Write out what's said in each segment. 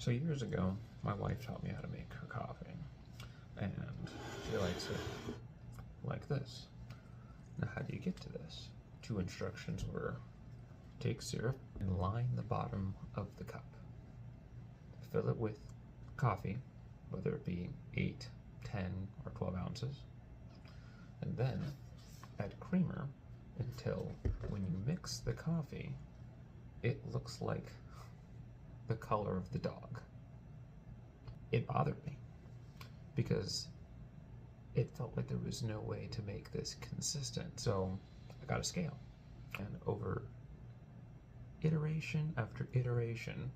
So years ago, my wife taught me how to make her coffee, and she likes it like this. Now, how do you get to this? Two instructions were take syrup and line the bottom of the cup. Fill it with coffee, whether it be 8, 10, or 12 ounces, and then add creamer until when you mix the coffee, it looks like the color of the dog. It bothered me because it felt like there was no way to make this consistent. So I got a scale, and over iteration after iteration,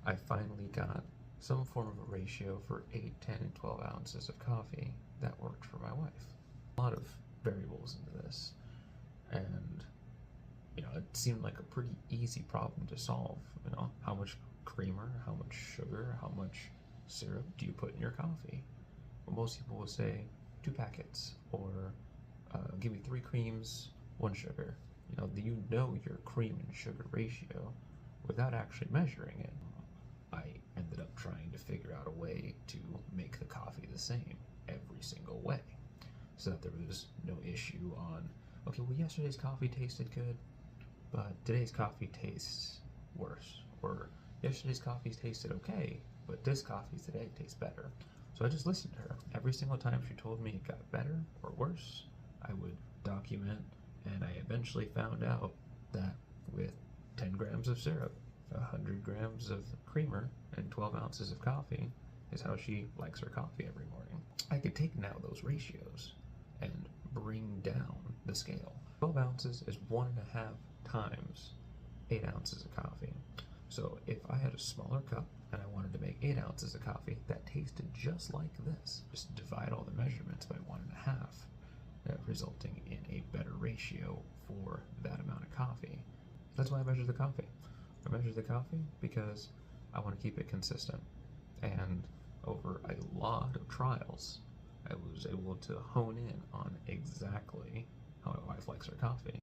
I finally got some form of a ratio for 8, 10, and 12 ounces of coffee that worked for my wife. A lot of variables into this, and it seemed like a pretty easy problem to solve. How much creamer, how much sugar, how much syrup do you put in your coffee? Well, most people will say 2 packets, or give me 3 creams, 1 sugar. Your cream and sugar ratio without actually measuring it. I ended up trying to figure out a way to make the coffee the same every single way, so that there was no issue on, okay, well, yesterday's coffee tasted good, but today's coffee tastes worse, or yesterday's coffee tasted okay, but this coffee today tastes better. So I just listened to her. Every single time she told me it got better or worse, I would document, and I eventually found out that with 10 grams of syrup, 100 grams of creamer, and 12 ounces of coffee is how she likes her coffee every morning. I could take now those ratios and bring down the scale. 12 ounces is 1.5 times 8 ounces of coffee. So if I had a smaller cup and I wanted to make 8 ounces of coffee that tasted just like this, just divide all the measurements by 1.5, resulting in a better ratio for that amount of coffee. That's why I measure the coffee. I measure the coffee because I want to keep it consistent. And over a lot of trials, I was able to hone in on exactly how my wife likes her coffee.